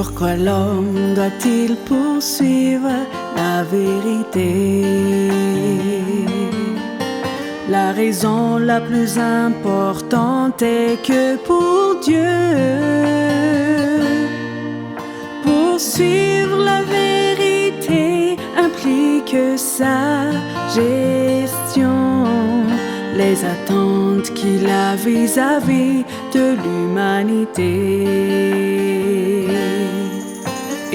Pourquoi l'homme doit-il poursuivre la vérité? La raison la plus importante est que pour Dieu, poursuivre la vérité implique sa gestion, les attentes qu'il a vis-à-vis de l'humanité.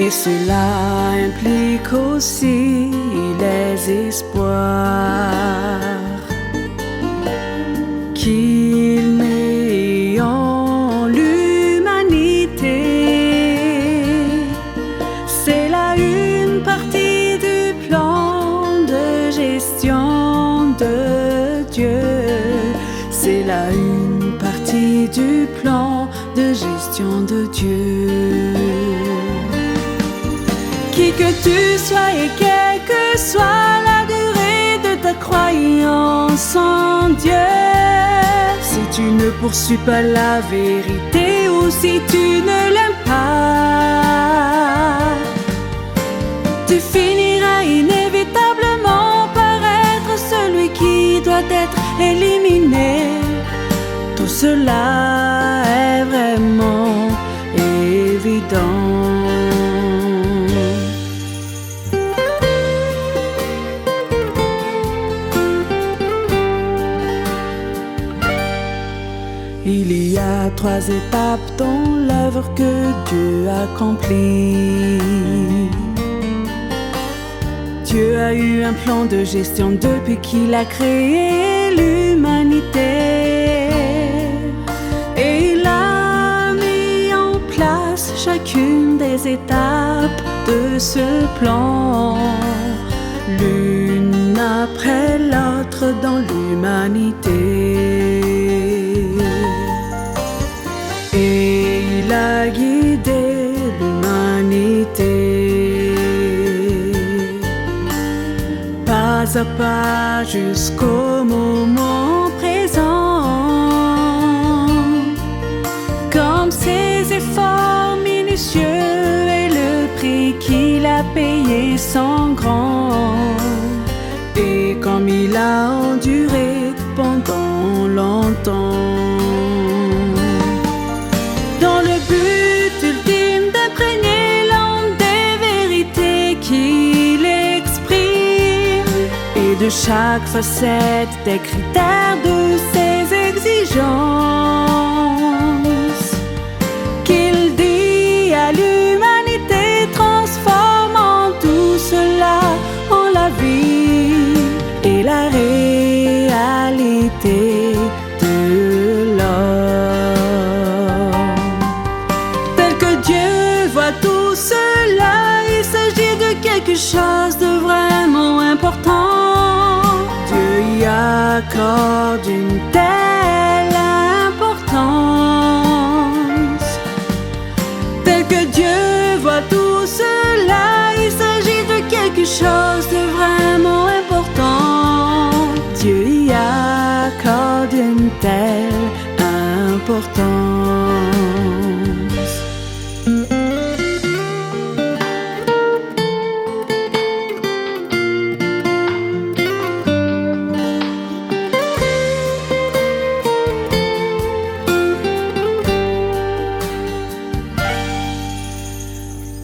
Et cela implique aussi les espoirs qu'il met en l'humanité. C'est là une partie du plan de gestion de Dieu. C'est là une partie du plan de gestion de Dieu. Qui que tu sois et quelle que soit la durée de ta croyance en Dieu, si tu ne poursuis pas la vérité ou si tu ne l'aimes pas, tu finiras inévitablement par être celui qui doit être éliminé. Tout cela est vraiment évident. Il y a 3 étapes dans l'œuvre que Dieu accomplit. Dieu a eu un plan de gestion depuis qu'il a créé l'humanité. Et il a mis en place chacune des étapes de ce plan, l'une après l'autre dans l'humanité. Et il a guidé l'humanité pas à pas jusqu'au moment présent. Comme ses efforts minutieux et le prix qu'il a payé sont grands, et comme il a enduré pendant longtemps, dans le but ultime d'imprégner l'homme des vérités qu'il exprime et de chaque facette des critères de ses exigences, qu'il dit à l'humanité, transformant tout cela en la vie et la réalité de l'homme. Tel que Dieu voit tout cela, il s'agit de quelque chose de vraiment important. Dieu y accorde une telle importance. Tel que Dieu voit tout cela, il s'agit de quelque chose de vraiment important. Dieu y accorde une telle importance.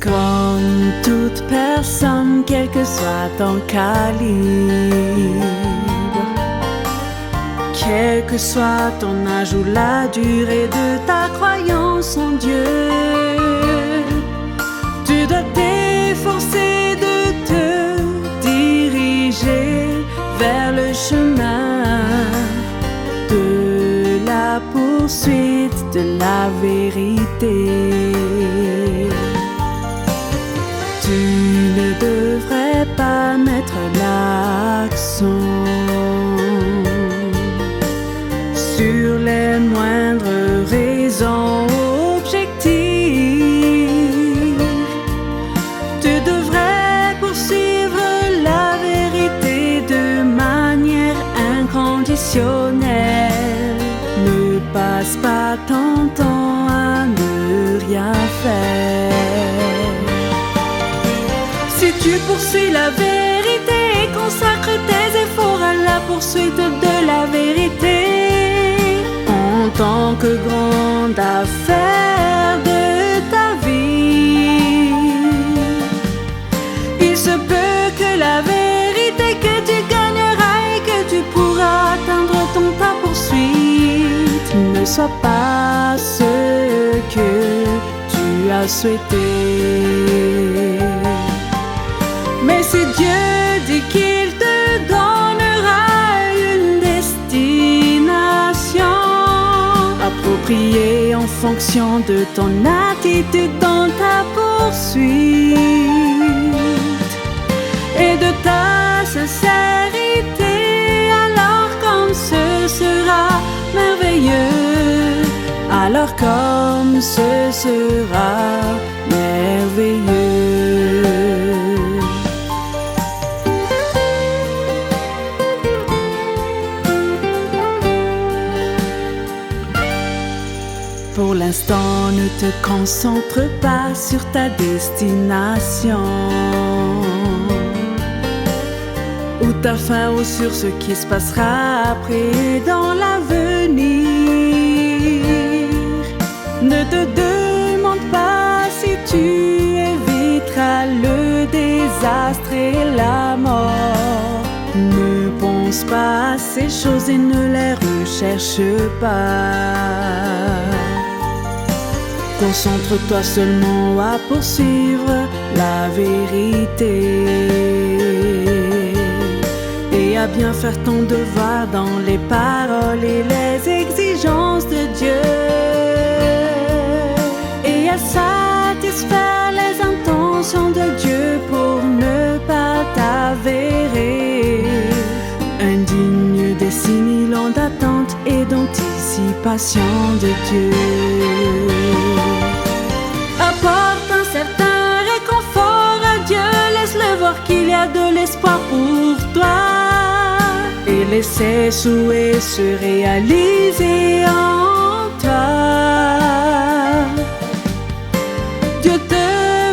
Comme toute personne, quel que soit ton calibre, quel que soit ton âge ou la durée de ta croyance en Dieu, tu dois t'efforcer de te diriger vers le chemin de la poursuite de la vérité. Tu ne devrais pas mettre l'accent sur les moindres raisons objectives. Tu devrais poursuivre la vérité de manière inconditionnelle. Ne passe pas ton temps à ne rien faire. poursuis la vérité et consacre tes efforts à la poursuite de la vérité en tant que grande affaire de ta vie. Il se peut que la vérité que tu gagneras et que tu pourras atteindre dans ta poursuite ne soit pas ce que tu as souhaité. Mais si Dieu dit qu'il te donnera une destination appropriée en fonction de ton attitude dans ta poursuite et de ta sincérité, alors comme ce sera merveilleux, alors comme ce sera merveilleux. Pour l'instant, ne te concentre pas sur ta destination ou ta fin ou sur ce qui se passera après dans l'avenir. Ne te demande pas si tu éviteras le désastre et la mort. Ne pense pas à ces choses et ne les recherche pas. Concentre-toi seulement à poursuivre la vérité et à bien faire ton devoir dans les paroles et les exigences de Dieu et à satisfaire les intentions de Dieu pour ne pas t'avérer indigne des 6000 ans d'attente et d'anticipation de Dieu. Apporte un certain réconfort à Dieu, laisse-le voir qu'il y a de l'espoir pour toi et laisse ses souhaits se réaliser en toi. Dieu te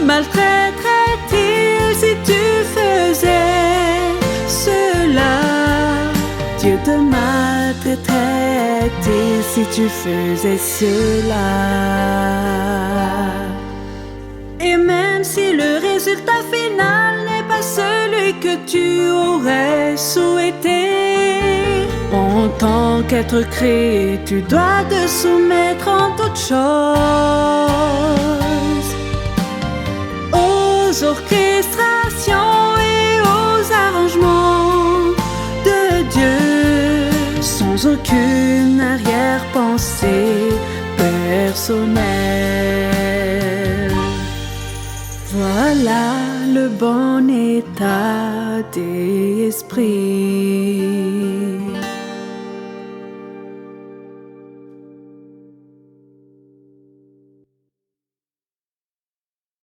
maltraiterait-il si tu faisais cela? Dieu te maltraiterait-il si tu faisais cela? Et même si le résultat final n'est pas celui que tu aurais souhaité, en tant qu'être créé, tu dois te soumettre en toutes choses aux orchestrations et aux arrangements de Dieu, sans aucune arrière-pensée personnelle. Voilà le bon état d'esprit.